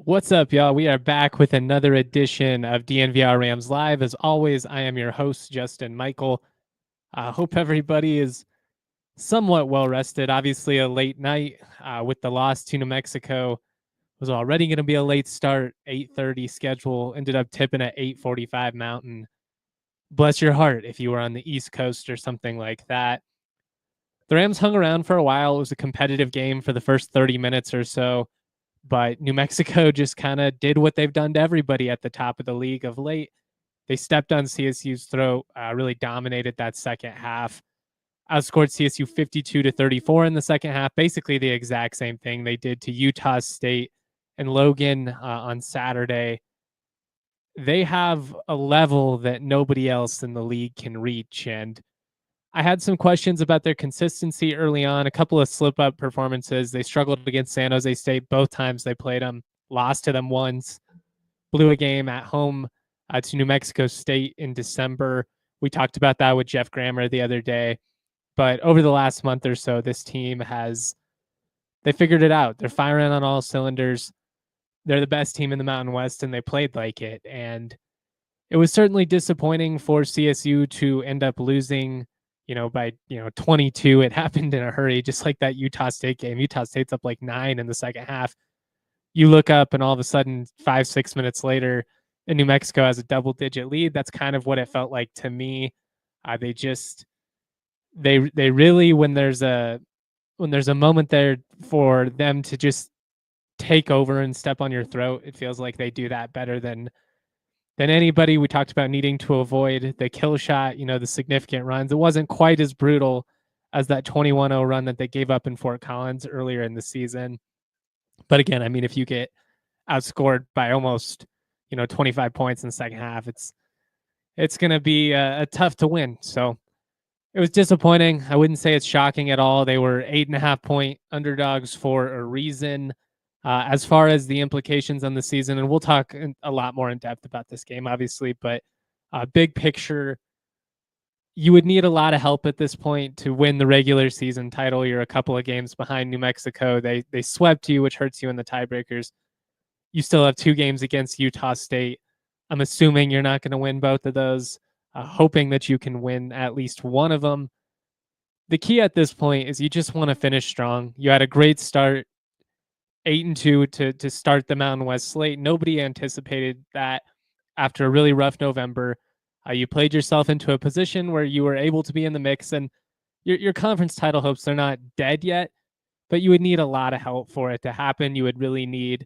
What's up, y'all? We are back with another edition of DNVR Rams Live. As always, I am your host, Justin Michael. I hope everybody is somewhat well rested. Obviously, a late night with the loss to New Mexico. Was already going to be a late start, 8:30 schedule. Ended up tipping at 8:45 Mountain. Bless your heart if you were on the East Coast or something like that. The Rams hung around for a while. It was a competitive game for the first 30 minutes or so. But New Mexico just kind of did what they've done to everybody at the top of the league of late. They stepped on CSU's throat, really dominated that second half. Outscored CSU 52-34 in the second half. Basically the exact same thing they did to Utah State and Logan on Saturday. They have a level that nobody else in the league can reach. And I had some questions about their consistency early on, a couple of slip-up performances. They struggled against San Jose State both times they played them, lost to them once, blew a game at home to New Mexico State in December. We talked about that with Jeff Grammer the other day. But over the last month or so, this team they figured it out. They're firing on all cylinders. They're the best team in the Mountain West, and they played like it. And it was certainly disappointing for CSU to end up losing by 22. It happened in a hurry, just like that Utah State game. Utah State's up like 9 in the second half. You look up and all of a sudden 5-6 minutes later, and New Mexico has a double-digit lead. That's kind of what it felt like to me. They really, when there's a moment there for them to just take over and step on your throat, it feels like they do that better than anybody. We talked about needing to avoid the kill shot, the significant runs. It wasn't quite as brutal as that 21-0 run that they gave up in Fort Collins earlier in the season. But again, I mean, if you get outscored by almost, 25 points in the second half, it's going to be tough to win. So it was disappointing. I wouldn't say it's shocking at all. They were 8.5-point underdogs for a reason. As far as the implications on the season, and we'll talk a lot more in depth about this game, obviously, but big picture, you would need a lot of help at this point to win the regular season title. You're a couple of games behind New Mexico. They swept you, which hurts you in the tiebreakers. You still have 2 games against Utah State. I'm assuming you're not going to win both of those, hoping that you can win at least one of them. The key at this point is you just want to finish strong. You had a great start. 8-2 to start the Mountain West slate. Nobody anticipated that after a really rough November. You played yourself into a position where you were able to be in the mix, and your conference title hopes are not dead yet, but you would need a lot of help for it to happen. You would really need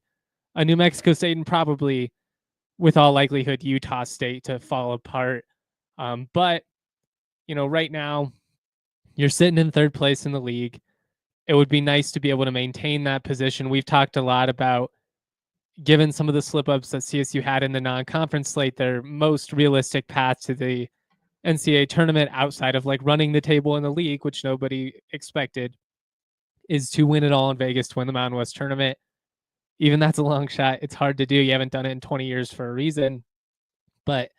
a New Mexico State and probably, with all likelihood, Utah State to fall apart. But, right now, you're sitting in third place in the league. It would be nice to be able to maintain that position. We've talked a lot about, given some of the slip-ups that CSU had in the non-conference slate, their most realistic path to the NCAA tournament outside of like running the table in the league, which nobody expected, is to win it all in Vegas, to win the Mountain West tournament. Even that's a long shot. It's hard to do. You haven't done it in 20 years for a reason. But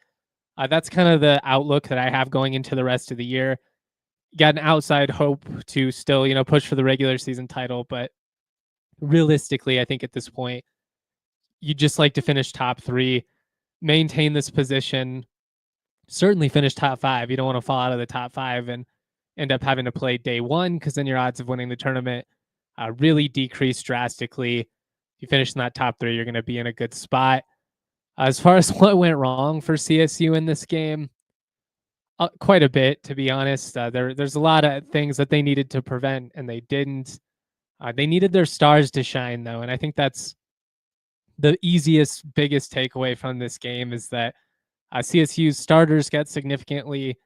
that's kind of the outlook that I have going into the rest of the year. Got an outside hope to still, push for the regular season title. But realistically, I think at this point, you just like to finish top 3, maintain this position, certainly finish top 5. You don't want to fall out of the top 5 and end up having to play day 1, because then your odds of winning the tournament really decrease drastically. If you finish in that top 3, you're going to be in a good spot. As far as what went wrong for CSU in this game, quite a bit, to be honest. There's a lot of things that they needed to prevent, and they didn't. They needed their stars to shine, though, and I think that's the easiest, biggest takeaway from this game is that CSU's starters got significantly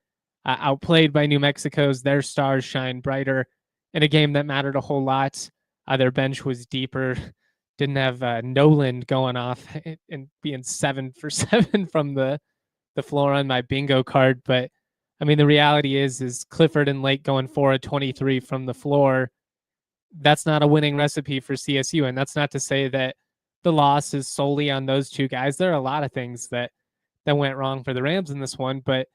outplayed by New Mexico's. Their stars shine brighter in a game that mattered a whole lot. Their bench was deeper. Didn't have Noland going off and being 7 for 7 from the floor on my bingo card. But I mean, the reality is Clifford and Lake going 4 of 23 from the floor. That's not a winning recipe for CSU. And that's not to say that the loss is solely on those two guys. There are a lot of things that went wrong for the Rams in this one. But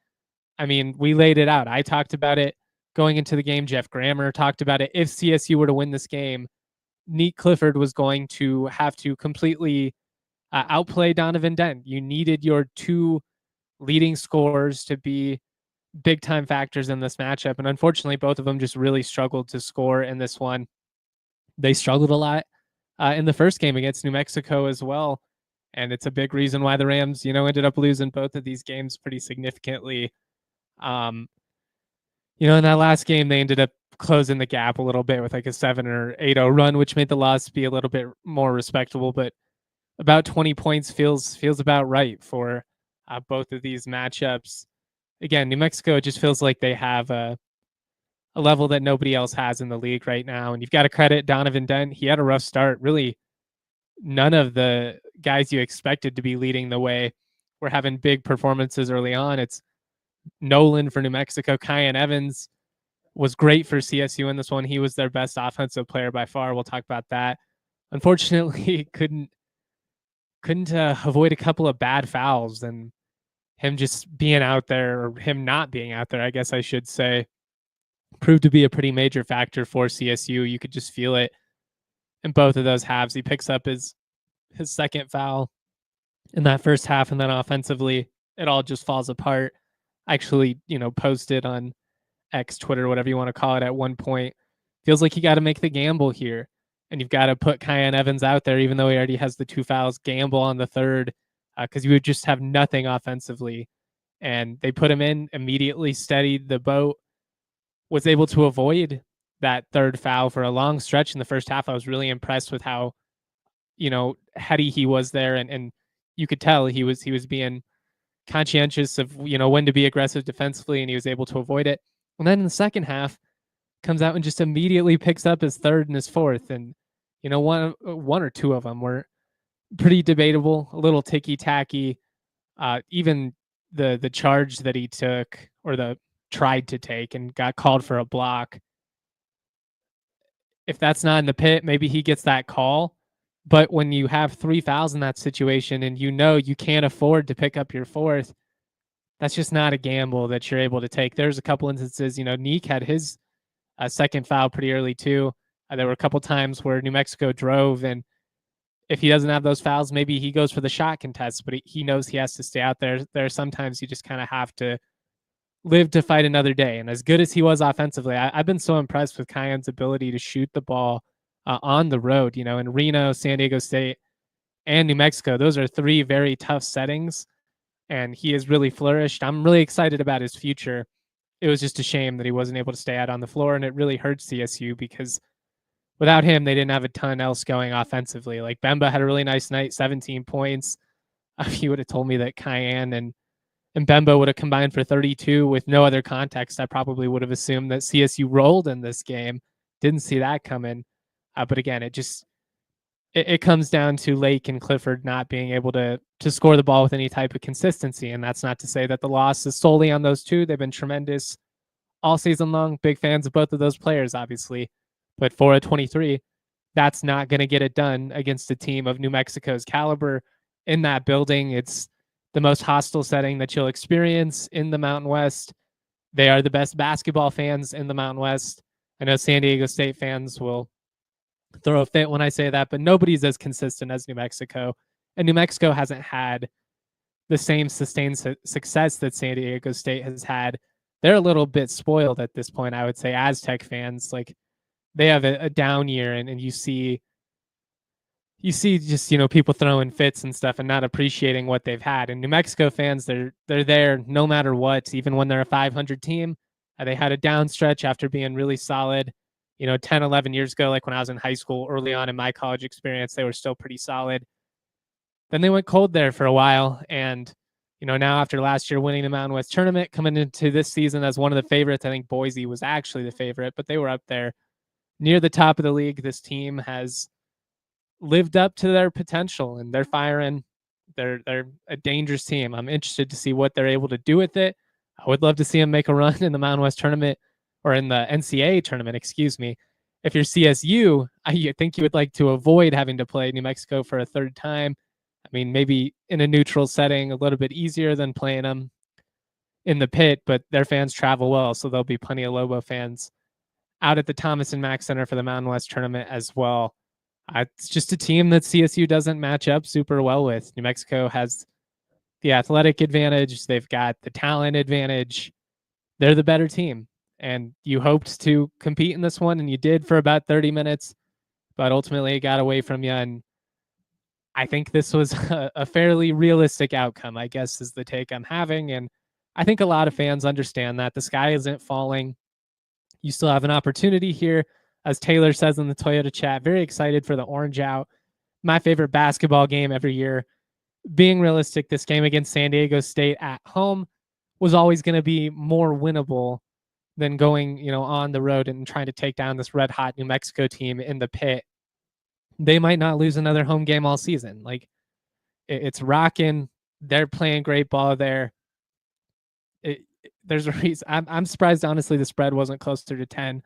I mean, we laid it out. I talked about it going into the game. Jeff Grammer talked about it. If CSU were to win this game, Neat Clifford was going to have to completely outplay Donovan Dent. You needed your two leading scorers to be big time factors in this matchup. And unfortunately, both of them just really struggled to score in this one. They struggled a lot in the first game against New Mexico as well. And it's a big reason why the Rams, ended up losing both of these games pretty significantly. In that last game, they ended up closing the gap a little bit with like a 7 or 8-0 run, which made the loss be a little bit more respectable. But about 20 points feels about right for both of these matchups. Again, New Mexico just feels like they have a level that nobody else has in the league right now. And you've got to credit Donovan Dent. He had a rough start. Really, none of the guys you expected to be leading the way were having big performances early on. It's Nolan for New Mexico. Kyan Evans was great for CSU in this one. He was their best offensive player by far. We'll talk about that. Unfortunately, couldn't avoid a couple of bad fouls, and him just being out there, or him not being out there, I guess I should say, proved to be a pretty major factor for CSU. You could just feel it in both of those halves. He picks up his second foul in that first half, and then offensively, it all just falls apart. I actually, posted on X, Twitter, whatever you want to call it, at one point. Feels like you got to make the gamble here, and you've got to put Kyan Evans out there, even though he already has the 2 fouls, gamble on the third, because you would just have nothing offensively. And they put him in, immediately steadied the boat, was able to avoid that third foul for a long stretch in the first half. I was really impressed with how, heady he was there, and you could tell he was being conscientious of, when to be aggressive defensively, and he was able to avoid it. And then in the second half, comes out and just immediately picks up his third and his fourth. And, one or two of them were pretty debatable, a little ticky-tacky. Even the charge that he took, or the tried to take and got called for a block. If that's not in the pit, maybe he gets that call. But when you have 3 fouls in that situation and you can't afford to pick up your fourth, that's just not a gamble that you're able to take. There's a couple instances, Neek had his second foul pretty early too. There were a couple times where New Mexico drove, and if he doesn't have those fouls, maybe he goes for the shot contest, but he knows he has to stay out there. There are sometimes you just kind of have to live to fight another day. And as good as he was offensively, I've been so impressed with Kyan's ability to shoot the ball on the road, in Reno, San Diego State, and New Mexico. Those are 3 very tough settings, and he has really flourished. I'm really excited about his future. It was just a shame that he wasn't able to stay out on the floor, and it really hurt CSU because without him, they didn't have a ton else going offensively. Like Bemba had a really nice night, 17 points. If you would have told me that Kyan and Bemba would have combined for 32 with no other context, I probably would have assumed that CSU rolled in this game. Didn't see that coming. But again, it comes down to Lake and Clifford not being able to score the ball with any type of consistency. And that's not to say that the loss is solely on those two. They've been tremendous all season long. Big fans of both of those players, obviously. But 4 of 23, that's not going to get it done against a team of New Mexico's caliber in that building. It's the most hostile setting that you'll experience in the Mountain West. They are the best basketball fans in the Mountain West. I know San Diego State fans will throw a fit when I say that, but nobody's as consistent as New Mexico. And New Mexico hasn't had the same sustained success that San Diego State has had. They're a little bit spoiled at this point, I would say. Aztec fans, like, they have a down year, and you see just, people throwing fits and stuff and not appreciating what they've had. And New Mexico fans, they're there no matter what, even when they're a 500 team. They had a down stretch after being really solid, 10, 11 years ago, like when I was in high school, early on in my college experience, they were still pretty solid. Then they went cold there for a while, and Now after last year winning the Mountain West tournament, coming into this season as one of the favorites, I think Boise was actually the favorite, but they were up there near the top of the league. This team has lived up to their potential, and they're firing. They're a dangerous team. I'm interested to see what they're able to do with it. I would love to see them make a run in the Mountain West tournament, or in the NCAA tournament, excuse me. If you're CSU, I think you would like to avoid having to play New Mexico for a third time. I mean, maybe in a neutral setting, a little bit easier than playing them in the pit, but their fans travel well, so there'll be plenty of Lobo fans out at the Thomas and Mack Center for the Mountain West tournament as well. It's just a team that CSU doesn't match up super well with. New Mexico has the athletic advantage. They've got the talent advantage. They're the better team. And you hoped to compete in this one, and you did for about 30 minutes, but ultimately it got away from you. And I think this was a fairly realistic outcome, I guess, is the take I'm having. And I think a lot of fans understand that the sky isn't falling. You still have an opportunity here. As Taylor says in the Toyota chat, very excited for the Orange Out. My favorite basketball game every year. Being realistic, this game against San Diego State at home was always going to be more winnable than going, on the road and trying to take down this red hot New Mexico team in the pit. They might not lose another home game all season. Like, it's rocking. They're playing great ball there. There's a reason. I'm surprised, honestly, the spread wasn't closer to 10.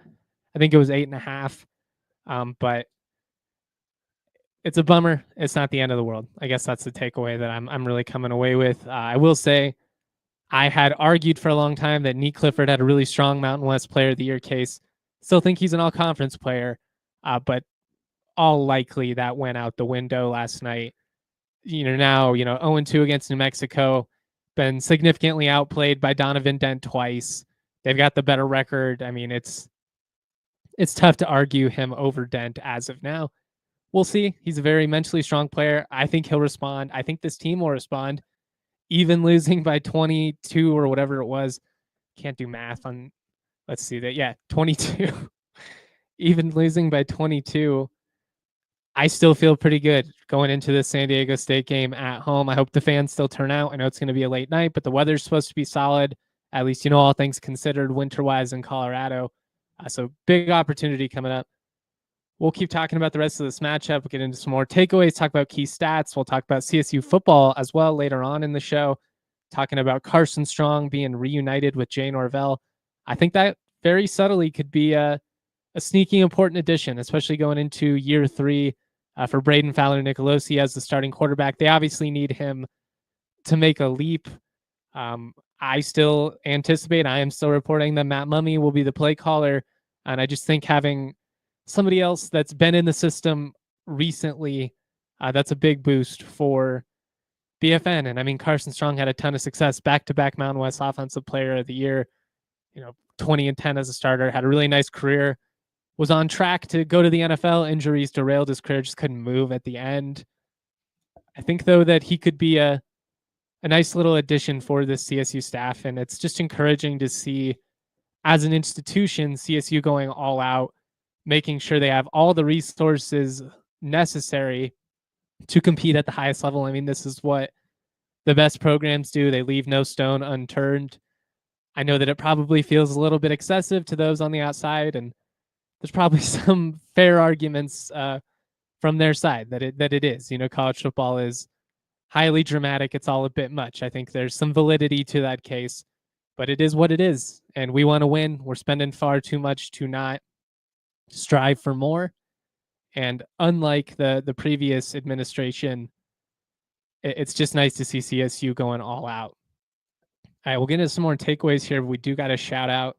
I think it was 8.5. But it's a bummer. It's not the end of the world. I guess that's the takeaway that I'm really coming away with. I will say, I had argued for a long time that Nick Clifford had a really strong Mountain West Player of the Year case. Still think he's an all-conference player, but all likely that went out the window last night. Now, 0-2 against New Mexico, been significantly outplayed by Donovan Dent twice. They've got the better record. I mean, it's tough to argue him over Dent as of now. We'll see. He's a very mentally strong player. I think he'll respond. I think this team will respond. Even losing by 22 or whatever it was. Can't do math on, let's see that. Yeah, 22. Even losing by 22, I still feel pretty good going into this San Diego State game at home. I hope the fans still turn out. I know it's going to be a late night, but the weather's supposed to be solid, at least, all things considered, winter-wise in Colorado. So big opportunity coming up. We'll keep talking about the rest of this matchup. We'll get into some more takeaways, talk about key stats. We'll talk about CSU football as well later on in the show, talking about Carson Strong being reunited with Jay Norvell. I think that very subtly could be a sneaky important addition, especially going into year 3 for Braden Fowler-Nicolosi as the starting quarterback. They obviously need him to make a leap. I still anticipate, I am still reporting that Matt Mumme will be the play caller. And I just think having somebody else that's been in the system recently, that's a big boost for BFN. And I mean, Carson Strong had a ton of success, back-to-back Mountain West Offensive Player of the Year, 20-10 as a starter, had a really nice career, was on track to go to the NFL. Injuries derailed his career, just couldn't move at the end. I think, though, that he could be a nice little addition for this CSU staff. And it's just encouraging to see, as an institution, CSU going all out, making sure they have all the resources necessary to compete at the highest level. I mean, this is what the best programs do. They leave no stone unturned. I know that it probably feels a little bit excessive to those on the outside, and there's probably some fair arguments from their side that it is. College football is highly dramatic. It's all a bit much. I think there's some validity to that case, but it is what it is, and we want to win. We're spending far too much to not strive for more. And unlike the previous administration, it's just nice to see CSU going all out. All right, we'll get into some more takeaways here. We do got to shout out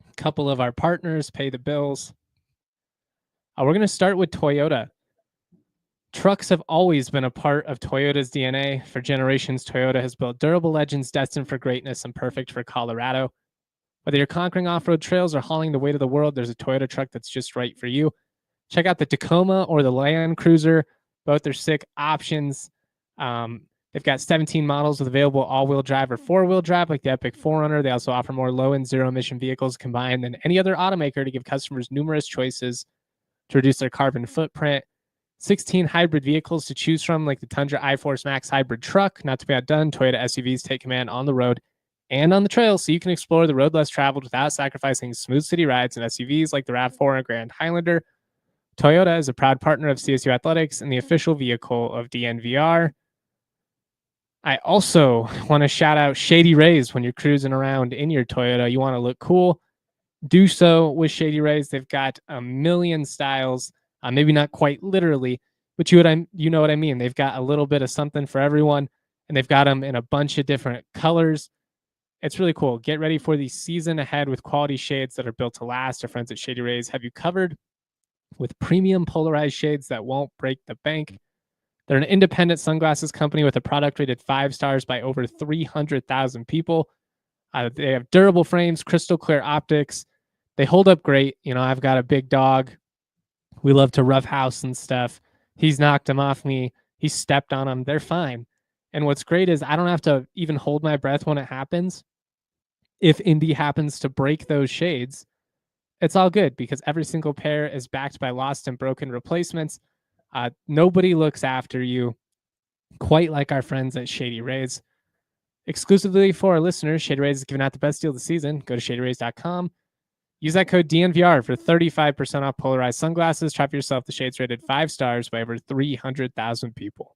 a couple of our partners, pay the bills. We're going to start with Toyota. Trucks have always been a part of Toyota's DNA. For generations, Toyota has built durable legends destined for greatness and perfect for Colorado. Whether you're conquering off-road trails or hauling the weight of the world, there's a Toyota truck that's just right for you. Check out the Tacoma or the Land Cruiser. Both are sick options. They've got 17 models with available all-wheel drive or four-wheel drive, like the Epic 4Runner. They also offer more low and zero-emission vehicles combined than any other automaker to give customers numerous choices to reduce their carbon footprint. 16 hybrid vehicles to choose from, like the Tundra iForce Max hybrid truck. Not to be outdone, Toyota SUVs take command on the road and on the trail, so you can explore the road less traveled without sacrificing smooth city rides in SUVs like the RAV4 and Grand Highlander. Toyota is a proud partner of CSU Athletics and the official vehicle of DNVR. I also want to shout out Shady Rays. When you're cruising around in your Toyota, you want to look cool, do so with Shady Rays. They've got a million styles, maybe not quite literally, but you know what I mean. They've got a little bit of something for everyone, and they've got them in a bunch of different colors. It's really cool. Get ready for the season ahead with quality shades that are built to last. Our friends at Shady Rays have you covered with premium polarized shades that won't break the bank. They're an independent sunglasses company with a product rated 5 stars by over 300,000 people. They have durable frames, crystal clear optics. They hold up great. You know, I've got a big dog. We love to roughhouse and stuff. He's knocked them off me. He stepped on them. They're fine. And what's great is I don't have to even hold my breath when it happens. If Indy happens to break those shades, it's all good because every single pair is backed by lost and broken replacements. Nobody looks after you quite like our friends at Shady Rays. Exclusively for our listeners, Shady Rays is giving out the best deal of the season. Go to shadyrays.com. Use that code DNVR for 35% off polarized sunglasses. Try for yourself the shades rated 5 stars by over 300,000 people.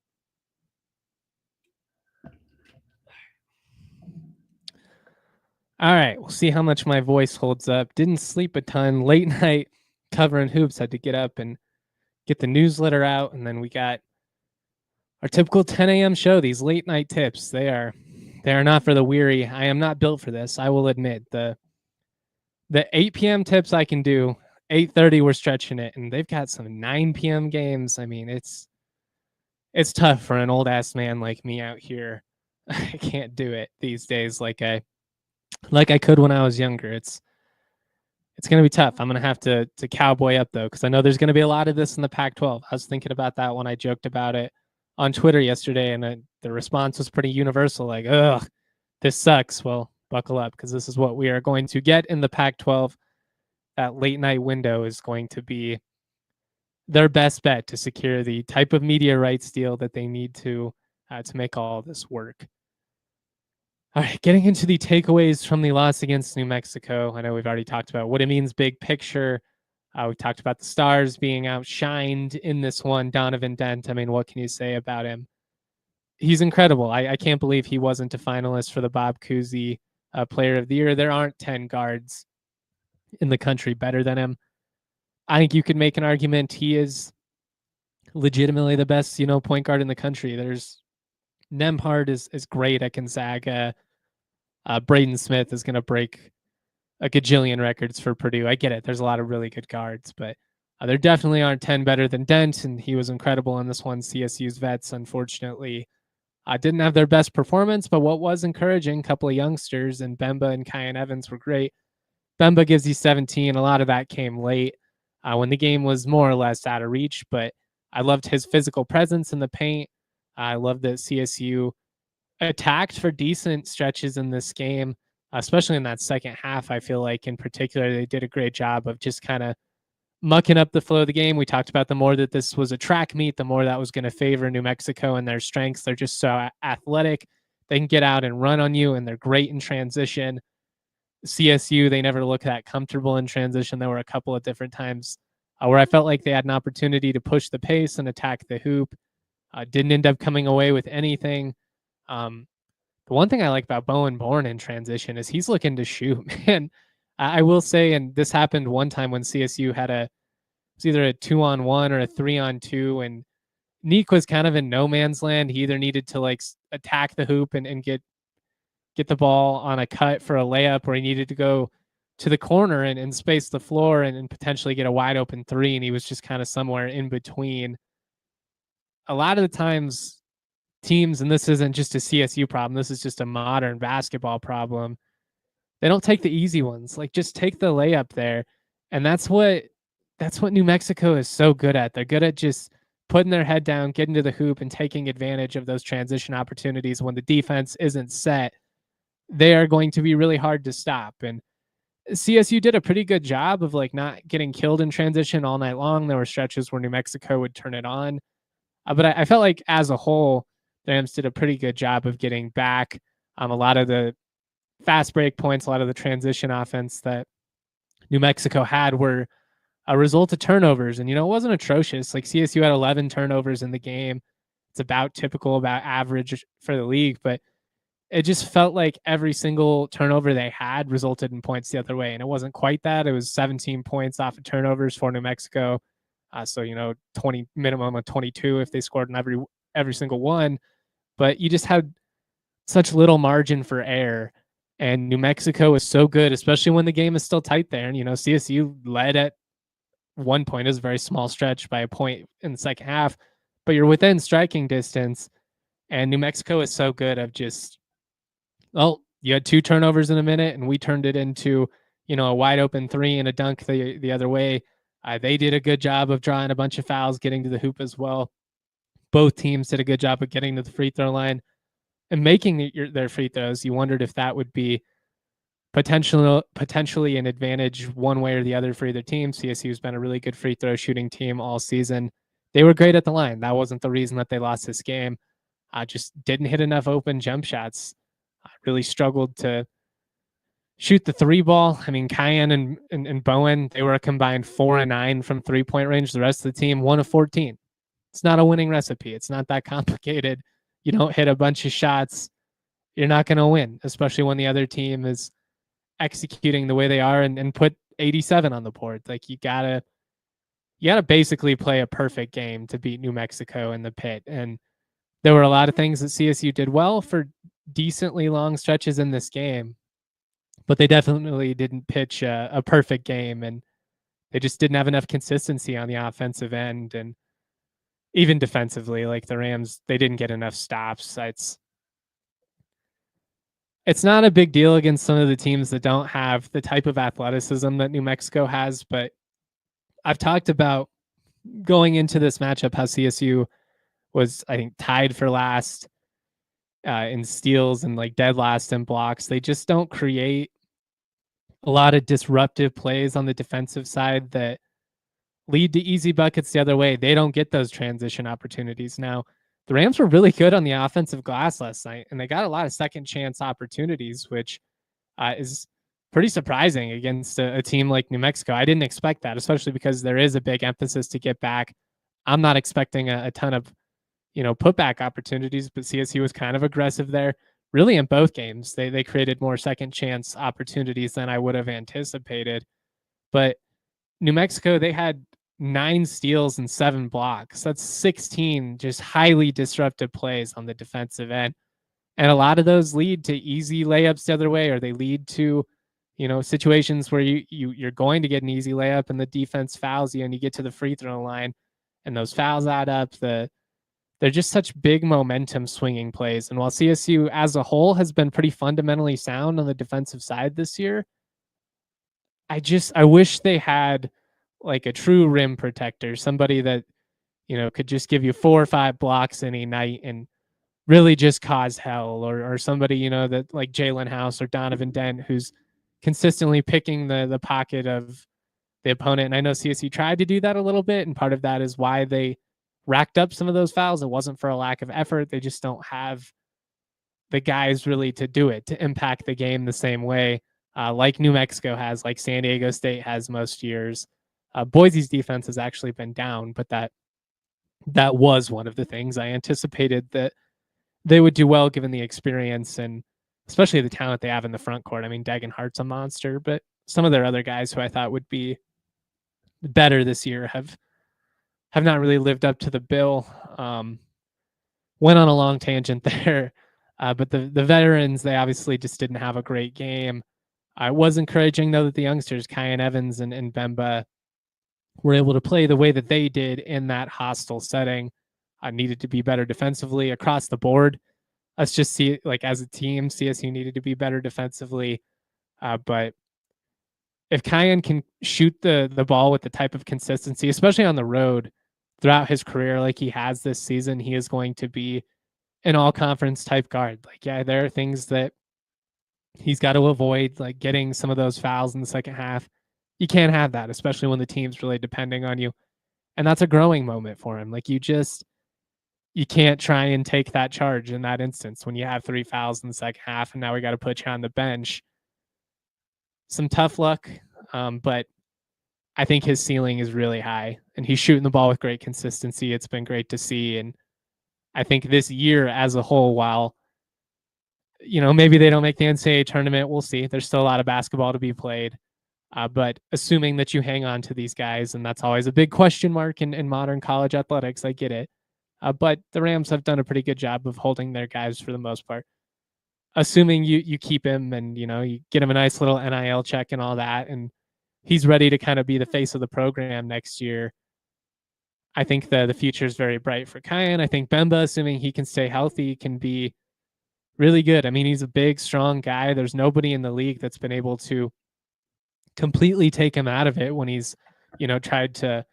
All right, we'll see how much my voice holds up. Didn't sleep a ton. Late night covering hoops. Had to get up and get the newsletter out. And then we got our typical 10 a.m. show. These late night tips, they are not for the weary. I am not built for this. I will admit the 8 p.m. tips I can do. 8:30 we're stretching it, and they've got some 9 p.m. games. I mean, it's tough for an old ass man like me out here. I can't do it these days like I could when I was younger. It's going to be tough. I'm going to have to cowboy up though, because I know there's going to be a lot of this in the Pac-12. I was thinking about that when I joked about it on Twitter yesterday, and the response was pretty universal, like, ugh, this sucks. Well, buckle up, because this is what we are going to get in the Pac-12. That late night window is going to be their best bet to secure the type of media rights deal that they need to make all this work. All right, getting into the takeaways from the loss against New Mexico. I know we've already talked about what it means big picture. We talked about the Stars being outshined in this one. Donovan Dent, I mean, what can you say about him? He's incredible. I can't believe he wasn't a finalist for the Bob Cousy Player of the Year. There aren't 10 guards in the country better than him. I think you could make an argument he is legitimately the best, point guard in the country. There's Nembhard is great at Gonzaga. Braden Smith is going to break a gajillion records for Purdue. I get it. There's a lot of really good guards, but there definitely aren't 10 better than Dent, and he was incredible in this one. CSU's vets, unfortunately, didn't have their best performance, but what was encouraging, a couple of youngsters, and Bemba and Kyan Evans were great. Bemba gives you 17. A lot of that came late when the game was more or less out of reach, but I loved his physical presence in the paint. I love that CSU attacked for decent stretches in this game, especially in that second half. I feel like in particular, they did a great job of just kind of mucking up the flow of the game. We talked about the more that this was a track meet, the more that was going to favor New Mexico and their strengths. They're just so athletic. They can get out and run on you, and they're great in transition. CSU, they never look that comfortable in transition. There were a couple of different times where I felt like they had an opportunity to push the pace and attack the hoop. Didn't end up coming away with anything. The one thing I like about Bowen Bourne in transition is he's looking to shoot, man. I will say, and this happened one time when CSU had it's either a 2-on-1 or a 3-on-2, and Neek was kind of in no man's land. He either needed to attack the hoop and get the ball on a cut for a layup, or he needed to go to the corner and space the floor and potentially get a wide open three, and he was just kind of somewhere in between. A lot of the times teams, and this isn't just a CSU problem, this is just a modern basketball problem, they don't take the easy ones. Just take the layup there. And that's what New Mexico is so good at. They're good at just putting their head down, getting to the hoop, and taking advantage of those transition opportunities when the defense isn't set. They are going to be really hard to stop. And CSU did a pretty good job of like not getting killed in transition all night long. There were stretches where New Mexico would turn it on. But I felt like as a whole, the Rams did a pretty good job of getting back a lot of the fast break points, a lot of the transition offense that New Mexico had were a result of turnovers. And, it wasn't atrocious. Like CSU had 11 turnovers in the game. It's about typical, about average for the league, but it just felt like every single turnover they had resulted in points the other way. And it wasn't quite that. It was 17 points off of turnovers for New Mexico. So 20 minimum of 22 if they scored in every single one. But you just had such little margin for error. And New Mexico is so good, especially when the game is still tight there. And CSU led at one point. It was a very small stretch by a point in the second half, but you're within striking distance. And New Mexico is so good of just, you had 2 turnovers in a minute, and we turned it into a wide open 3 and a dunk the other way. They did a good job of drawing a bunch of fouls, getting to the hoop as well. Both teams did a good job of getting to the free throw line and making their free throws. You wondered if that would be potentially an advantage one way or the other for either team. CSU has been a really good free throw shooting team all season. They were great at the line. That wasn't the reason that they lost this game. Just didn't hit enough open jump shots. Really struggled to shoot the 3 ball. I mean, Cayenne and Bowen, they were a combined 4 and 9 from 3-point range. The rest of the team 1 of 14. It's not a winning recipe. It's not that complicated. You don't hit a bunch of shots, you're not going to win, especially when the other team is executing the way they are and put 87 on the board. Like you gotta basically play a perfect game to beat New Mexico in the pit. And there were a lot of things that CSU did well for decently long stretches in this game, but they definitely didn't pitch a perfect game, and they just didn't have enough consistency on the offensive end. And even defensively, like the Rams, they didn't get enough stops. It's not a big deal against some of the teams that don't have the type of athleticism that New Mexico has, but I've talked about going into this matchup how CSU was, I think, tied for last in steals and like dead last in blocks. They just don't create a lot of disruptive plays on the defensive side that lead to easy buckets the other way. They don't get those transition opportunities. Now, the Rams were really good on the offensive glass last night, and they got a lot of second chance opportunities, which is pretty surprising against a team like New Mexico. I didn't expect that, especially because there is a big emphasis to get back. I'm not expecting a ton of, putback opportunities, but CSU was kind of aggressive there. Really in both games, they created more second chance opportunities than I would have anticipated. But New Mexico, they had 9 steals and 7 blocks. That's 16 just highly disruptive plays on the defensive end. And a lot of those lead to easy layups the other way, or they lead to, situations where you're going to get an easy layup and the defense fouls you and you get to the free throw line and those fouls add up. They're just such big momentum swinging plays. And while CSU as a whole has been pretty fundamentally sound on the defensive side this year, I wish they had like a true rim protector, somebody that, could just give you 4 or 5 blocks any night and really just cause hell, or somebody, that like Jalen House or Donovan Dent, who's consistently picking the pocket of the opponent. And I know CSU tried to do that a little bit, and part of that is why they racked up some of those fouls. It wasn't for a lack of effort. They just don't have the guys really to do it, to impact the game the same way like New Mexico has, like San Diego State has most years. Boise's defense has actually been down, but that was one of the things I anticipated that they would do well given the experience and especially the talent they have in the front court. I mean, Dagan Hart's a monster, but some of their other guys who I thought would be better this year have not really lived up to the bill. Went on a long tangent there, but the veterans, they obviously just didn't have a great game. It was encouraging, though, that the youngsters, Kyan Evans and Bemba, were able to play the way that they did in that hostile setting. Needed to be better defensively across the board. Let's just see, like as a team, CSU needed to be better defensively. But if Kyan can shoot the ball with the type of consistency, especially on the road throughout his career, like he has this season, he is going to be an all-conference type guard. Like, yeah, there are things that He's got to avoid like getting some of those fouls in the second half. You can't have that, especially when the team's really depending on you. And that's a growing moment for him. Like you can't try and take that charge in that instance when you have 3 fouls in the second half and now we got to put you on the bench. Some tough luck, but I think his ceiling is really high and he's shooting the ball with great consistency. It's been great to see. And I think this year as a whole, while maybe they don't make the NCAA tournament, we'll see. There's still a lot of basketball to be played. But assuming that you hang on to these guys, and that's always a big question mark in modern college athletics, I get it. But the Rams have done a pretty good job of holding their guys for the most part. Assuming you keep him and you get him a nice little NIL check and all that, and he's ready to kind of be the face of the program next year. I think the future is very bright for Kyan. I think Bemba, assuming he can stay healthy, can be really good. I mean, he's a big, strong guy. There's nobody in the league that's been able to completely take him out of it when he's, tried to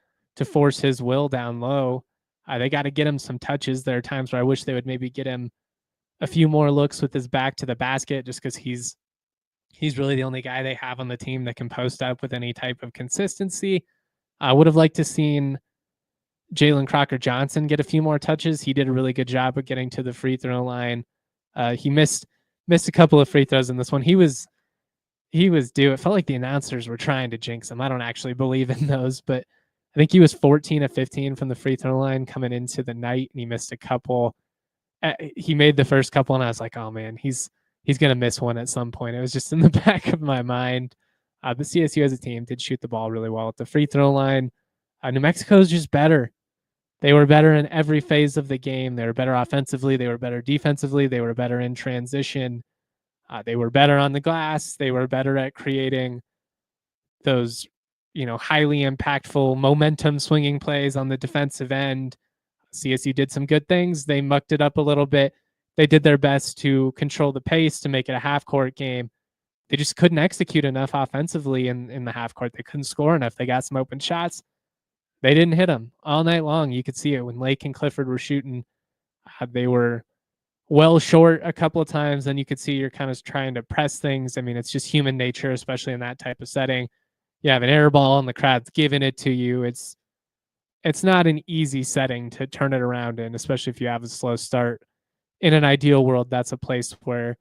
force his will down low. They got to get him some touches. There are times where I wish they would maybe get him a few more looks with his back to the basket, just because he's really the only guy they have on the team that can post up with any type of consistency. I would have liked to seen Jalen Crocker Johnson get a few more touches. He did a really good job of getting to the free throw line. He missed a couple of free throws in this one. He was due. It felt like the announcers were trying to jinx him. I don't actually believe in those, but I think he was 14 of 15 from the free throw line coming into the night, and he missed a couple. He made the first couple, and I was like, oh man, he's gonna miss one at some point. It was just in the back of my mind. The CSU as a team did shoot the ball really well at the free throw line. New Mexico is just better. They were better in every phase of the game. They were better offensively. They were better defensively. They were better in transition. They were better on the glass. They were better at creating those, highly impactful momentum swinging plays on the defensive end. CSU did some good things. They mucked it up a little bit. They did their best to control the pace to make it a half-court game. They just couldn't execute enough offensively in the half-court. They couldn't score enough. They got some open shots. They didn't hit them all night long. You could see it when Lake and Clifford were shooting. They were well short a couple of times, and you could see you're kind of trying to press things. I mean, it's just human nature, especially in that type of setting. You have an air ball and the crowd's giving it to you. It's not an easy setting to turn it around in, especially if you have a slow start. In an ideal world, that's a place where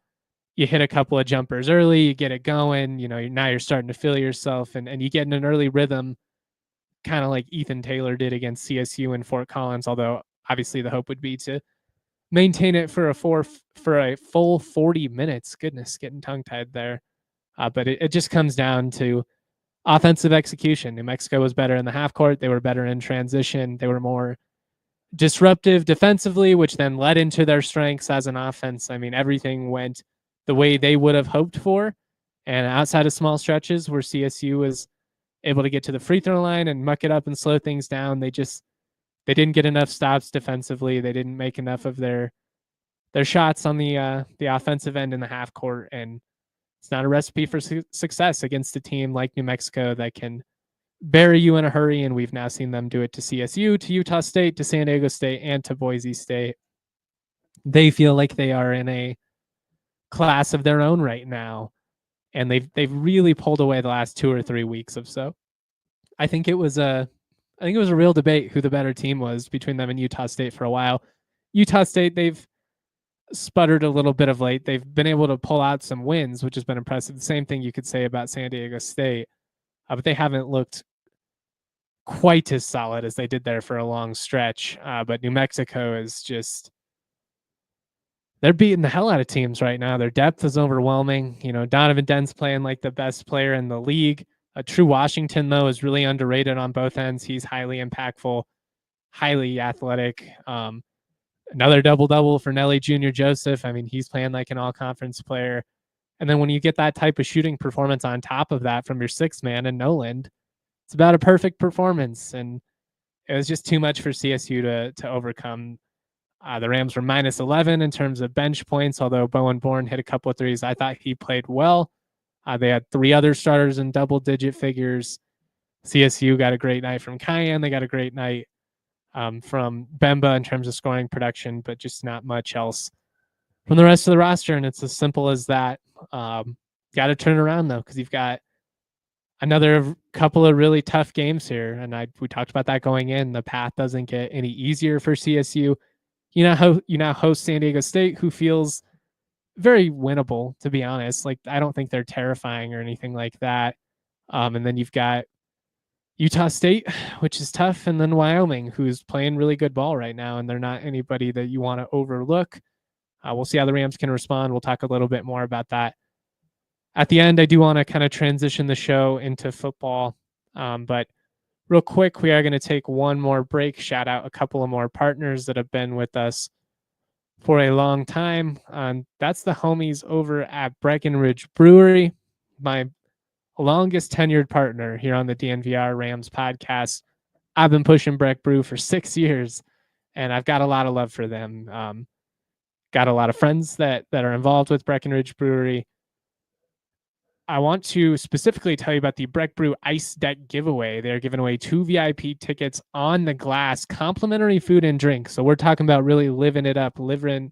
you hit a couple of jumpers early, you get it going, now you're starting to feel yourself and you get in an early rhythm, kind of like Ethan Taylor did against CSU in Fort Collins, although obviously the hope would be to maintain it for a full 40 minutes. Goodness, getting tongue-tied there. But it just comes down to offensive execution. New Mexico was better in the half court. They were better in transition. They were more disruptive defensively, which then led into their strengths as an offense. I mean, everything went the way they would have hoped for. And outside of small stretches where CSU was able to get to the free throw line and muck it up and slow things down, they didn't get enough stops defensively. They didn't make enough of their shots on the offensive end in the half court, and it's not a recipe for success against a team like New Mexico that can bury you in a hurry. And we've now seen them do it to CSU, to Utah State, to San Diego State, and to Boise State. They feel like they are in a class of their own right now, and they've really pulled away the last 2 or 3 weeks of so. I think it was a real debate who the better team was between them and Utah State for a while. Utah State, they've sputtered a little bit of late. They've been able to pull out some wins, which has been impressive. The same thing you could say about San Diego State, but they haven't looked quite as solid as they did there for a long stretch. But New Mexico is just, they're beating the hell out of teams right now. Their depth is overwhelming. Donovan Dent's playing like the best player in the league. True Washington, though, is really underrated on both ends. He's highly impactful, highly athletic. Another double-double for Nelly Jr. Joseph. I mean, he's playing like an all-conference player. And then when you get that type of shooting performance on top of that from your sixth man in Noland, it's about a perfect performance. And it was just too much for CSU to overcome. The Rams were minus 11 in terms of bench points, although Bowen Bourne hit a couple of threes. I thought he played well. They had 3 other starters in double-digit figures. CSU got a great night from Kyan. They got a great night from Bemba in terms of scoring production, but just not much else from the rest of the roster, and it's as simple as that. Got to turn around though, because you've got another couple of really tough games here, and we talked about that going in. The path doesn't get any easier for CSU. You now host San Diego State, who feels very winnable, to be honest. Like, I don't think they're terrifying or anything like that. And then you've got Utah State, which is tough, and then Wyoming, who's playing really good ball right now, and they're not anybody that you want to overlook. We'll see how the Rams can respond. We'll talk a little bit more about that at the end. I do want to kind of transition the show into football, but real quick, we are going to take one more break. Shout out a couple of more partners that have been with us for a long time. That's the homies over at Breckenridge Brewery, my longest tenured partner here on the DNVR Rams podcast. I've been pushing Breck Brew for 6 years, and I've got a lot of love for them. Got a lot of friends that are involved with Breckenridge Brewery. I want to specifically tell you about the Breck Brew Ice Deck giveaway. They're giving away 2 VIP tickets on the glass, complimentary food and drink. So we're talking about really living it up, living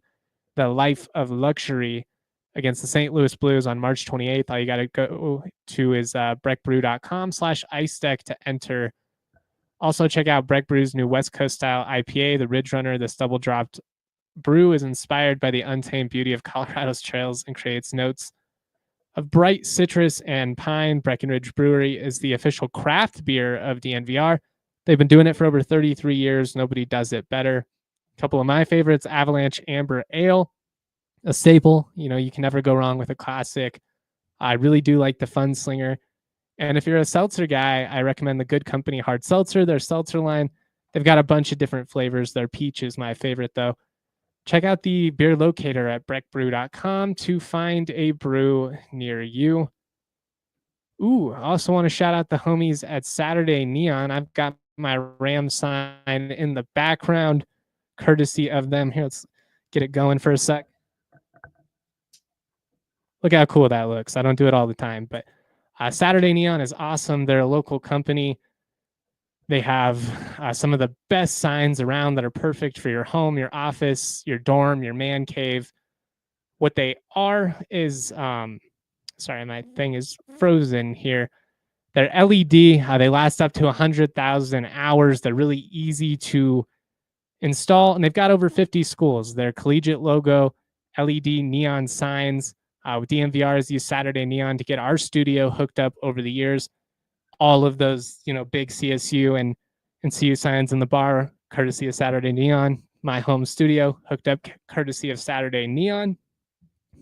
the life of luxury against the St. Louis Blues on March 28th. All you got to go to is breckbrew.com/ice deck to enter. Also, check out Breck Brew's new West Coast style IPA, the Ridge Runner. This double dropped brew is inspired by the untamed beauty of Colorado's trails and creates notes of bright citrus and pine. Breckenridge Brewery is the official craft beer of DNVR. They've been doing it for over 33 years. Nobody does it better. A couple of my favorites: Avalanche Amber Ale, a staple. You can never go wrong with a classic. I really do like the Fun Slinger. And if you're a seltzer guy, I recommend the Good Company Hard Seltzer, their seltzer line. They've got a bunch of different flavors. Their peach is my favorite, though. Check out the beer locator at breckbrew.com to find a brew near you. Ooh, I also want to shout out the homies at Saturday Neon. I've got my Ram sign in the background, courtesy of them. Here, let's get it going for a sec. Look how cool that looks. I don't do it all the time, but Saturday Neon is awesome. They're a local company. They have some of the best signs around that are perfect for your home, your office, your dorm, your man cave. What they are is, sorry, my thing is frozen here. They're LED. They last up to 100,000 hours. They're really easy to install, and they've got over 50 schools. Their collegiate logo, LED neon signs. DNVR has used Saturday Neon to get our studio hooked up over the years. All of those, big CSU and CU signs in the bar, courtesy of Saturday Neon. My home studio hooked up courtesy of Saturday Neon.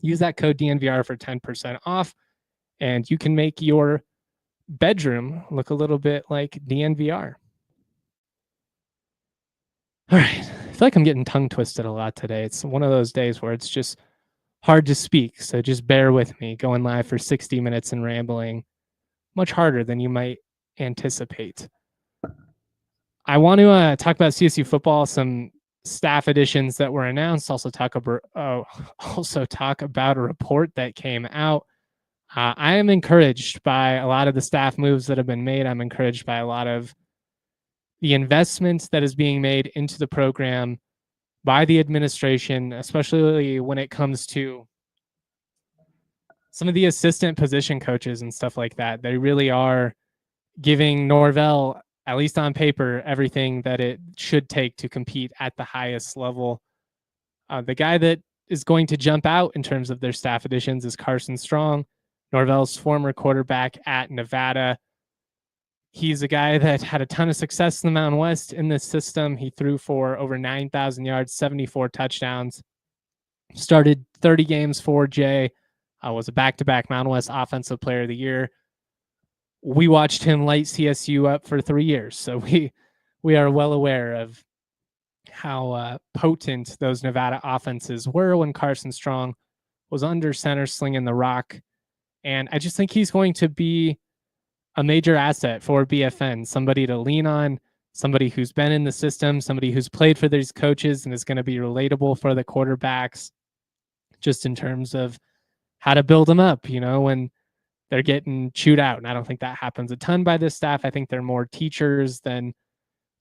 Use that code DNVR for 10% off, and you can make your bedroom look a little bit like DNVR. All right. I feel like I'm getting tongue twisted a lot today. It's one of those days where it's just hard to speak. So just bear with me. Going live for 60 minutes and rambling, much harder than you might anticipate. I want to talk about CSU football, some staff additions that were announced. Also talk about a report that came out. I am encouraged by a lot of the staff moves that have been made. I'm encouraged by a lot of the investments that is being made into the program by the administration, especially when it comes to some of the assistant position coaches and stuff like that. They really are giving Norvell, at least on paper, everything that it should take to compete at the highest level. The guy that is going to jump out in terms of their staff additions is Carson Strong, Norvell's former quarterback at Nevada. He's a guy that had a ton of success in the Mountain West in this system. He threw for over 9,000 yards, 74 touchdowns, started 30 games for Jay, was a back-to-back Mountain West Offensive Player of the Year. We watched him light CSU up for 3 years, so we are well aware of how potent those Nevada offenses were when Carson Strong was under center slinging the rock. And I just think he's going to be a major asset for BFN, somebody to lean on, somebody who's been in the system, somebody who's played for these coaches and is going to be relatable for the quarterbacks, just in terms of how to build them up, when they're getting chewed out. And I don't think that happens a ton by this staff. I think they're more teachers than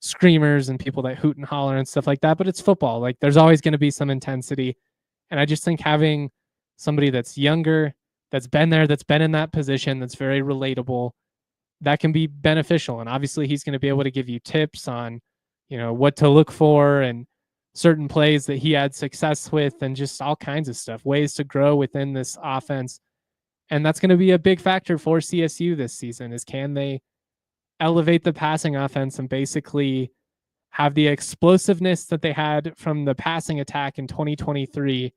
screamers and people that hoot and holler and stuff like that, but it's football. Like, there's always going to be some intensity. And I just think having somebody that's younger, that's been there, that's been in that position, that's very relatable, that can be beneficial. And obviously he's going to be able to give you tips on, what to look for and certain plays that he had success with and just all kinds of stuff, ways to grow within this offense. And that's going to be a big factor for CSU this season is can they elevate the passing offense and basically have the explosiveness that they had from the passing attack in 2023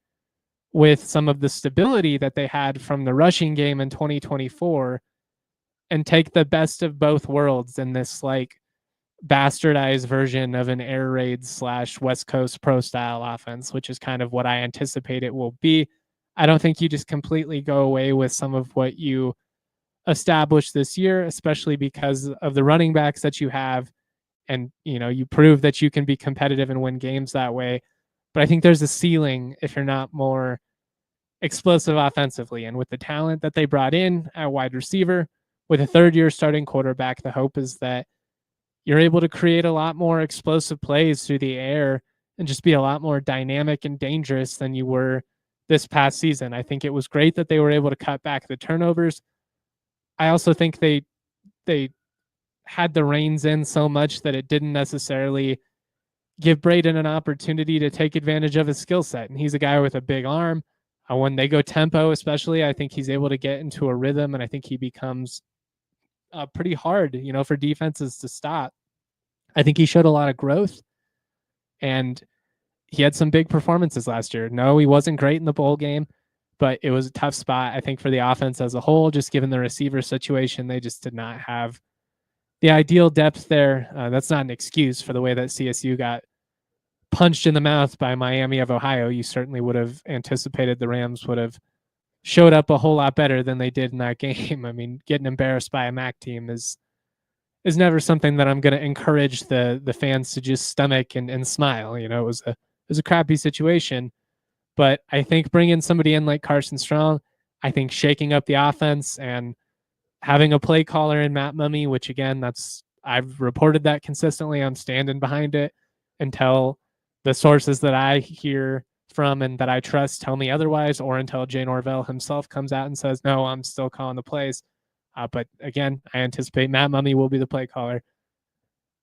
with some of the stability that they had from the rushing game in 2024 and take the best of both worlds in this like bastardized version of an air raid / West Coast pro style offense, which is kind of what I anticipate it will be. I don't think you just completely go away with some of what you established this year, especially because of the running backs that you have. And, you prove that you can be competitive and win games that way. But I think there's a ceiling if you're not more explosive offensively. And with the talent that they brought in at wide receiver, with a third-year starting quarterback, the hope is that you're able to create a lot more explosive plays through the air and just be a lot more dynamic and dangerous than you were this past season. I think it was great that they were able to cut back the turnovers. I also think they had the reins in so much that it didn't necessarily give Braden an opportunity to take advantage of his skill set. And he's a guy with a big arm. When they go tempo, especially, I think he's able to get into a rhythm, and I think he becomes pretty hard, for defenses to stop. I think he showed a lot of growth, and he had some big performances last year. No, he wasn't great in the bowl game, but it was a tough spot, I think, for the offense as a whole, just given the receiver situation. They just did not have the ideal depth there. That's not an excuse for the way that CSU got punched in the mouth by Miami of Ohio. You certainly would have anticipated the Rams would have showed up a whole lot better than they did in that game. I mean, getting embarrassed by a MAC team is never something that I'm going to encourage the fans to just stomach and smile. It was a crappy situation, but I think bringing somebody in like Carson Strong, I think shaking up the offense and having a play caller in Matt Mummy, which again, I've reported that consistently. I'm standing behind it until the sources that I hear from and that I trust tell me otherwise, or until Jay Norvell himself comes out and says, no, I'm still calling the plays. But again, I anticipate Matt Mummy will be the play caller.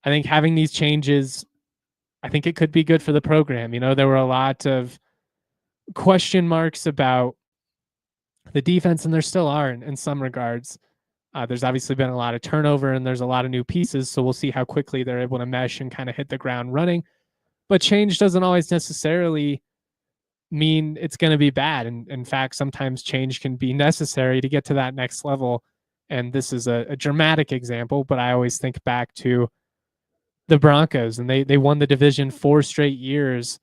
I think having these changes, I think it could be good for the program. There were a lot of question marks about the defense, and there still are in some regards. There's obviously been a lot of turnover and there's a lot of new pieces, so we'll see how quickly they're able to mesh and kind of hit the ground running. But change doesn't always necessarily mean it's going to be bad. And in fact, sometimes change can be necessary to get to that next level. And this is a dramatic example, but I always think back to the Broncos, and they won the division 4 straight years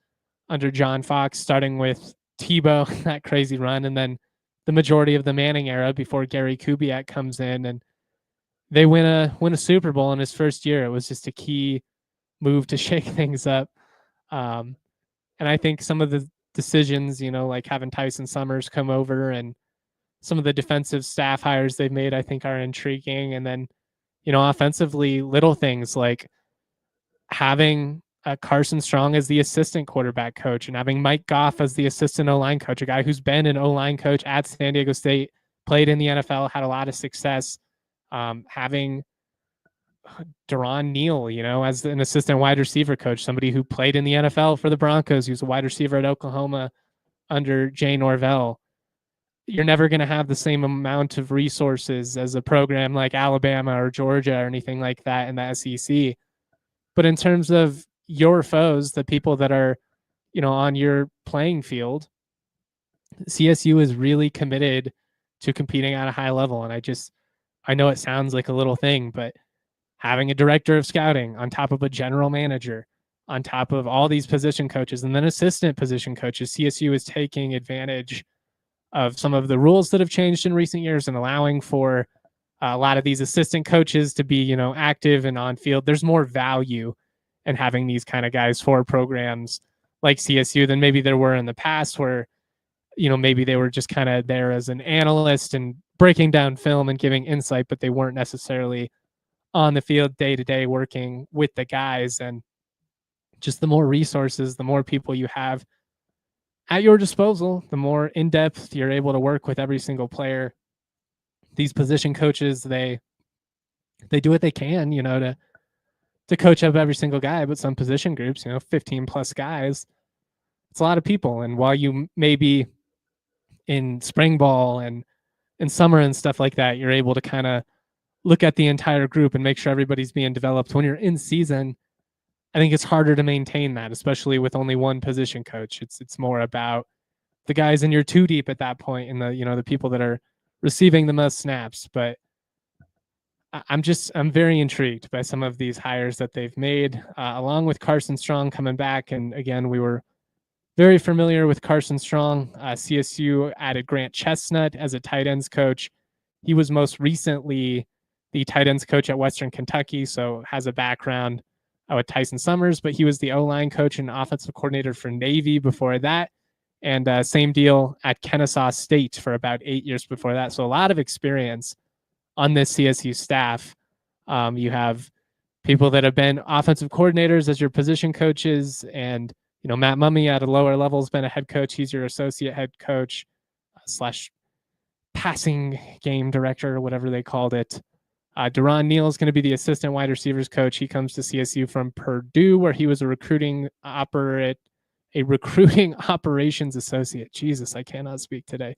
under John Fox, starting with Tebow, that crazy run, and then the majority of the Manning era before Gary Kubiak comes in, and they win a Super Bowl in his first year. It was just a key move to shake things up. And I think some of the decisions, like having Tyson Summers come over and some of the defensive staff hires they've made, I think are intriguing. And then, offensively, little things like having Carson Strong as the assistant quarterback coach and having Mike Goff as the assistant O-line coach, a guy who's been an O-line coach at San Diego State, played in the NFL, had a lot of success. Having Deron Neal, as an assistant wide receiver coach, somebody who played in the NFL for the Broncos, who's a wide receiver at Oklahoma under Jay Norvell. You're never going to have the same amount of resources as a program like Alabama or Georgia or anything like that in the SEC. But in terms of your foes, the people that are, on your playing field, CSU is really committed to competing at a high level. And I know it sounds like a little thing, but having a director of scouting on top of a general manager, on top of all these position coaches and then assistant position coaches, CSU is taking advantage of some of the rules that have changed in recent years and allowing for a lot of these assistant coaches to be, active and on field. There's more value in having these kind of guys for programs like CSU than maybe there were in the past, where, maybe they were just kind of there as an analyst and breaking down film and giving insight, but they weren't necessarily on the field day to day working with the guys. And just the more resources, the more people you have at your disposal. The more in depth you're able to work with every single player, these position coaches, they do what they can, to coach up every single guy. But some position groups, 15 plus guys, it's a lot of people. And while you maybe in spring ball and in summer and stuff like that, you're able to kind of look at the entire group and make sure everybody's being developed. When you're in season, I think it's harder to maintain that, especially with only one position coach. It's more about the guys in your two deep at that point, and the people that are receiving the most snaps. But I'm very intrigued by some of these hires that they've made, along with Carson Strong coming back. And again, we were very familiar with Carson Strong. CSU added Grant Chestnut as a tight ends coach. He was most recently the tight ends coach at Western Kentucky, so has a background with Tyson Summers, but he was the O-line coach and offensive coordinator for Navy before that. And same deal at Kennesaw State for about 8 years before that. So a lot of experience on this CSU staff. You have people that have been offensive coordinators as your position coaches, and Matt Mummy at a lower level has been a head coach. He's your associate head coach slash passing game director, or whatever they called it. Deron Neal is going to be the assistant wide receivers coach. He comes to CSU from Purdue, where he was a recruiting operations associate. Jesus, I cannot speak today.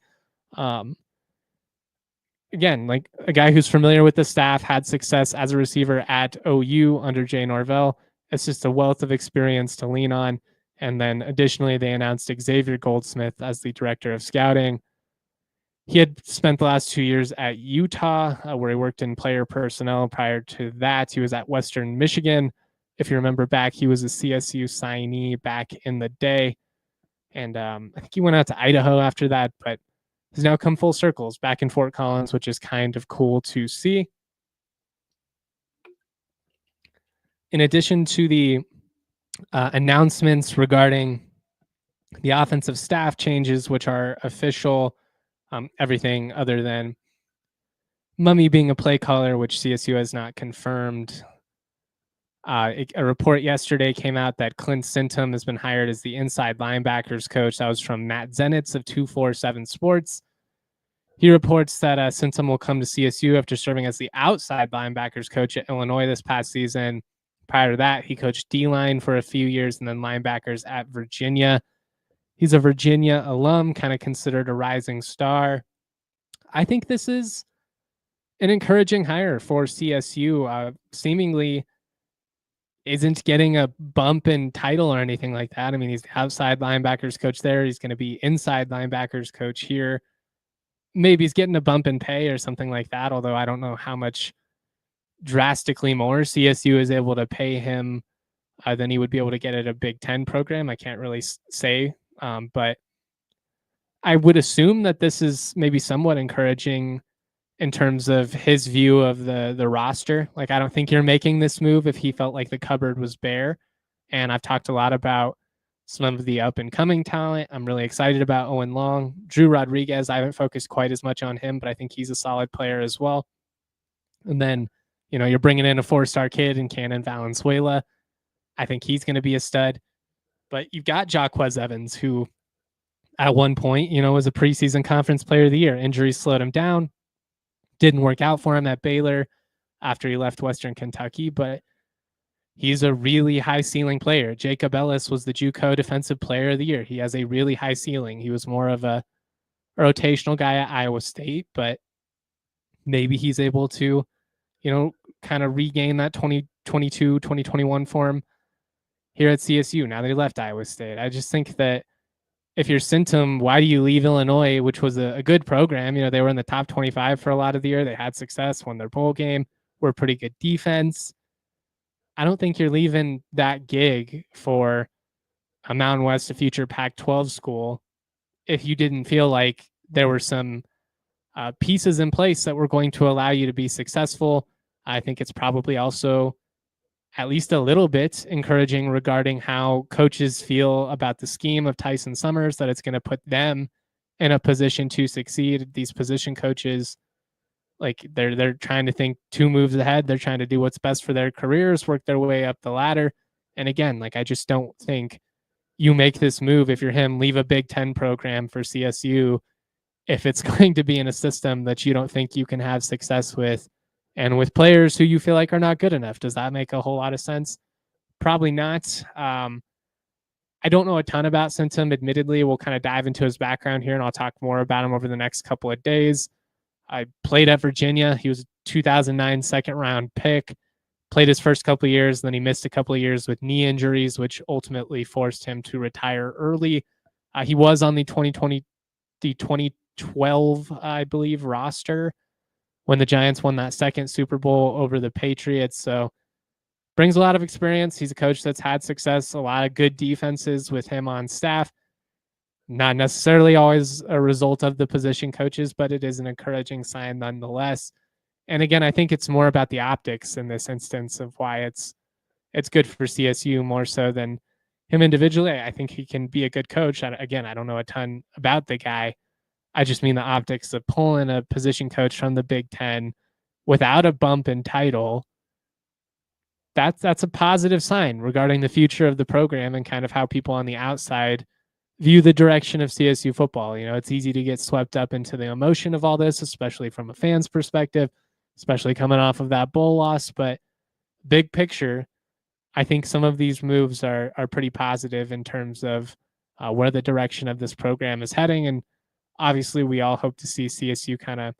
Again, like a guy who's familiar with the staff, had success as a receiver at OU under Jay Norvell. It's just a wealth of experience to lean on. And then additionally, they announced Xavier Goldsmith as the director of scouting. He had spent the last 2 years at Utah, where he worked in player personnel. Prior to that, he was at Western Michigan. If you remember back, he was a CSU signee back in the day. And I think he went out to Idaho after that, but he's now come full circles back in Fort Collins, which is kind of cool to see. In addition to the announcements regarding the offensive staff changes, which are official, everything other than Mummy being a play caller, which CSU has not confirmed. A report yesterday came out that Clint Sintum has been hired as the inside linebackers coach. That was from Matt Zenitz of 247 Sports. He reports that Sintum will come to CSU after serving as the outside linebackers coach at Illinois this past season. Prior to that, he coached D-line for a few years and then linebackers at Virginia. He's a Virginia alum, kind of considered a rising star. I think this is an encouraging hire for CSU. Seemingly isn't getting a bump in title or anything like that. I mean, he's the outside linebackers coach there. He's going to be inside linebackers coach here. Maybe he's getting a bump in pay or something like that, although I don't know how much drastically more CSU is able to pay him than he would be able to get at a Big Ten program. I can't really say, but I would assume that this is maybe somewhat encouraging in terms of his view of the roster. Like, I don't think you're making this move if he felt like the cupboard was bare. And I've talked a lot about some of the up and coming talent. I'm really excited about Owen Long. Drew Rodriguez, I haven't focused quite as much on him, but I think he's a solid player as well. And then, you're bringing in a 4-star kid in Cannon Valenzuela. I think he's going to be a stud. But you've got Jacquez Evans, who at one point, was a preseason conference player of the year. Injuries slowed him down. Didn't work out for him at Baylor after he left Western Kentucky, but he's a really high ceiling player. Jacob Ellis was the JUCO Defensive Player of the Year. He has a really high ceiling. He was more of a rotational guy at Iowa State, but maybe he's able to, kind of regain that 2022, 2021 form here at CSU now that he left Iowa State. I just think that if you're Sintum, why do you leave Illinois, which was a good program? They were in the top 25 for a lot of the year. They had success, won their bowl game, were a pretty good defense. I don't think you're leaving that gig for a Mountain West, a future Pac-12 school, if you didn't feel like there were some pieces in place that were going to allow you to be successful. I think it's probably also at least a little bit encouraging regarding how coaches feel about the scheme of Tyson Summers, that it's going to put them in a position to succeed. These position coaches, like they're trying to think 2 moves ahead. They're trying to do what's best for their careers, work their way up the ladder. And again, like I just don't think you make this move if you're him, leave a Big Ten program for CSU if it's going to be in a system that you don't think you can have success with and with players who you feel like are not good enough. Does that make a whole lot of sense? Probably not. I don't know a ton about Centum, admittedly. We'll kind of dive into his background here, and I'll talk more about him over the next couple of days. I played at Virginia. He was a 2009 second round pick. Played his first couple of years, then he missed a couple of years with knee injuries, which ultimately forced him to retire early. He was on the 2012, I believe, roster when the Giants won that second Super Bowl over the Patriots. So brings a lot of experience. He's a coach that's had success, a lot of good defenses with him on staff. Not necessarily always a result of the position coaches, but it is an encouraging sign nonetheless. And again, I think it's more about the optics in this instance of why it's good for CSU more so than him individually. I think he can be a good coach. Again, I don't know a ton about the guy. I just mean the optics of pulling a position coach from the Big Ten without a bump in title. That's a positive sign regarding the future of the program and kind of how people on the outside view the direction of CSU football. You know, it's easy to get swept up into the emotion of all this, especially from a fan's perspective, especially coming off of that bowl loss. But big picture, I think some of these moves are pretty positive in terms of where the direction of this program is heading. And obviously, we all hope to see CSU kind of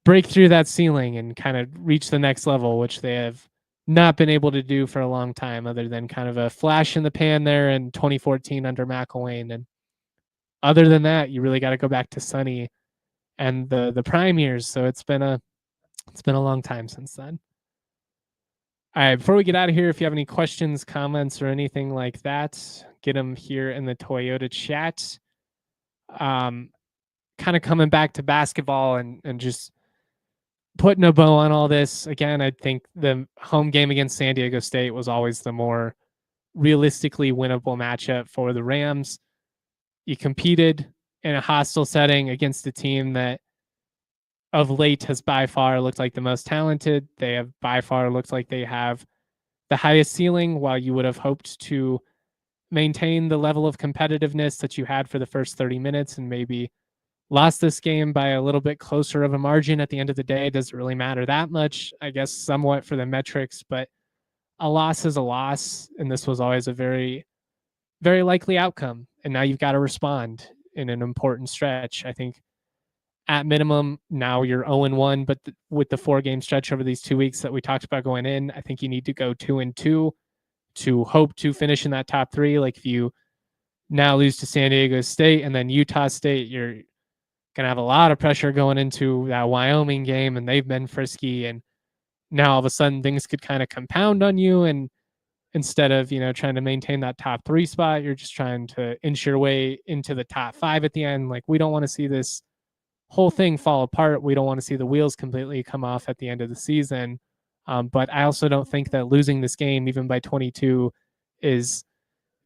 break through that ceiling and kind of reach the next level, which they have not been able to do for a long time, other than kind of a flash in the pan there in 2014 under McElwain. And other than that, you really got to go back to Sonny and the prime years. So it's been a long time since then. All right, before we get out of here, if you have any questions, comments, or anything like that, get them here in the Toyota chat. Kind of coming back to basketball and just putting a bow on all this. Again, I think the home game against San Diego State was always the more realistically winnable matchup for the Rams. You competed in a hostile setting against a team that of late has by far looked like the most talented. They have by far looked like they have the highest ceiling, while you would have hoped to maintain the level of competitiveness that you had for the first 30 minutes and maybe lost this game by a little bit closer of a margin at the end of the day. It doesn't really matter that much, I guess, somewhat for the metrics, but a loss is a loss. And this was always a very, very likely outcome. And now you've got to respond in an important stretch. I think at minimum, now you're 0-1, but with the 4-game stretch over these 2 weeks that we talked about going in, I think you need to go 2-2 to hope to finish in that top 3. Like if you now lose to San Diego State and then Utah State, you're going to have a lot of pressure going into that Wyoming game, and they've been frisky. And now all of a sudden things could kind of compound on you. And instead of, trying to maintain that top 3 spot, you're just trying to inch your way into the top 5 at the end. Like, we don't want to see this whole thing fall apart. We don't want to see the wheels completely come off at the end of the season. But I also don't think that losing this game, even by 22, is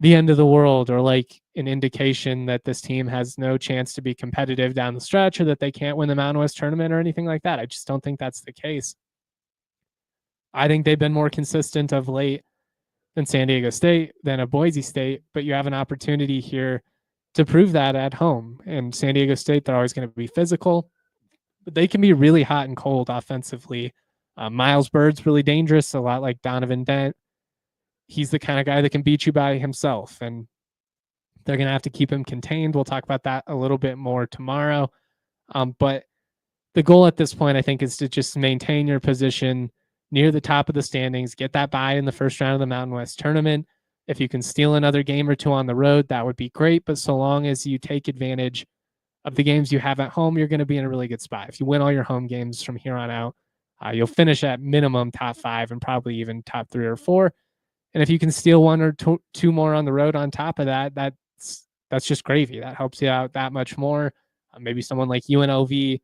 the end of the world or like an indication that this team has no chance to be competitive down the stretch or that they can't win the Mountain West tournament or anything like that. I just don't think that's the case. I think they've been more consistent of late than San Diego State, than a Boise State, but you have an opportunity here to prove that at home. And San Diego State, they're always going to be physical, but they can be really hot and cold offensively. Miles Bird's really dangerous, a lot like Donovan Dent. He's the kind of guy that can beat you by himself, and they're going to have to keep him contained. We'll talk about that a little bit more tomorrow. But the goal at this point, I think, is to just maintain your position near the top of the standings, get that bye in the first round of the Mountain West tournament. If you can steal another game or two on the road, that would be great. But so long as you take advantage of the games you have at home, you're going to be in a really good spot. If you win all your home games from here on out, you'll finish at minimum top 5 and probably even top 3 or 4. And if you can steal 1 or 2 more on the road on top of that, that's just gravy. That helps you out that much more. Maybe someone like UNLV,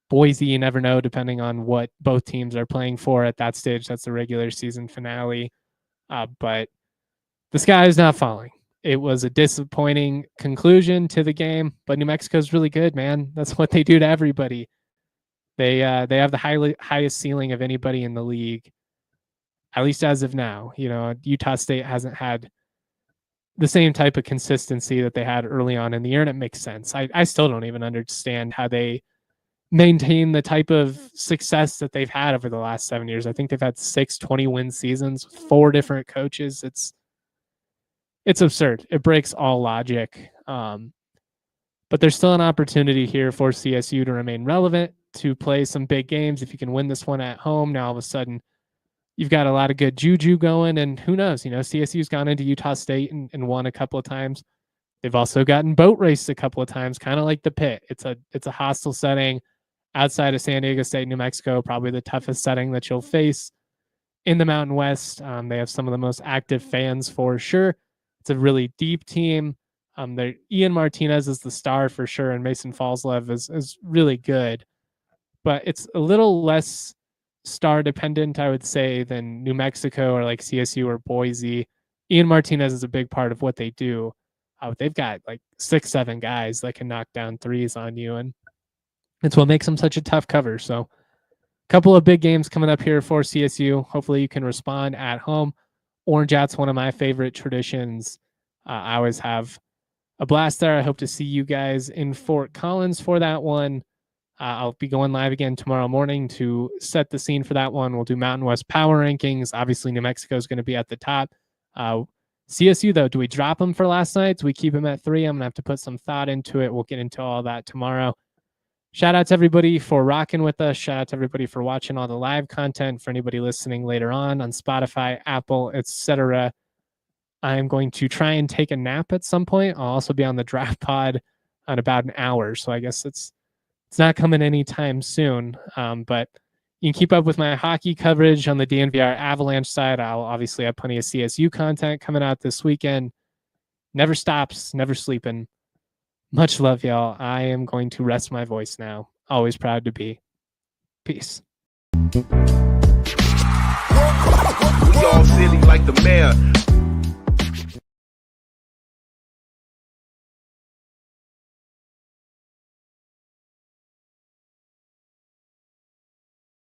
Boise, you never know, depending on what both teams are playing for at that stage. That's the regular season finale. But the sky is not falling. It was a disappointing conclusion to the game, but New Mexico's really good, man. That's what they do to everybody. They have the highest ceiling of anybody in the league, at least as of now. Utah State hasn't had the same type of consistency that they had early on in the year, and it makes sense. I still don't even understand how they maintain the type of success that they've had over the last 7 years. I think they've had 6 20-win seasons with 4 different coaches. It's absurd. It breaks all logic. But there's still an opportunity here for CSU to remain relevant, to play some big games. If you can win this one at home, now all of a sudden you've got a lot of good juju going, and who knows, CSU's gone into Utah State and won a couple of times. They've also gotten boat raced a couple of times, kind of like the Pit. It's a hostile setting outside of San Diego State, New Mexico, probably the toughest setting that you'll face in the Mountain West. They have some of the most active fans for sure. It's a really deep team. Ian Martinez is the star for sure, and Mason Falslev is really good. But it's a little less star dependent, I would say, than New Mexico or like CSU or Boise. Ian Martinez is a big part of what they do. They've got like 6-7 guys that can knock down threes on you, and it's what makes them such a tough cover. So a couple of big games coming up here for CSU. Hopefully you can respond at home. Orange Out's one of my favorite traditions. I always have a blast there. I hope to see you guys in Fort Collins for that one. I'll be going live again tomorrow morning to set the scene for that one. We'll do Mountain West power rankings. Obviously, New Mexico is going to be at the top. CSU, though, do we drop them for last night? Do we keep them at 3? I'm going to have to put some thought into it. We'll get into all that tomorrow. Shout out to everybody for rocking with us. Shout out to everybody for watching all the live content. For anybody listening later on Spotify, Apple, etc. I am going to try and take a nap at some point. I'll also be on the draft pod in about an hour. So I guess it's not coming anytime soon. But you can keep up with my hockey coverage on the DNVR Avalanche side. I'll obviously have plenty of CSU content coming out this weekend. Never stops, never sleeping. Much love, y'all. I am going to rest my voice now. Always proud to be. Peace. We all silly like the mayor.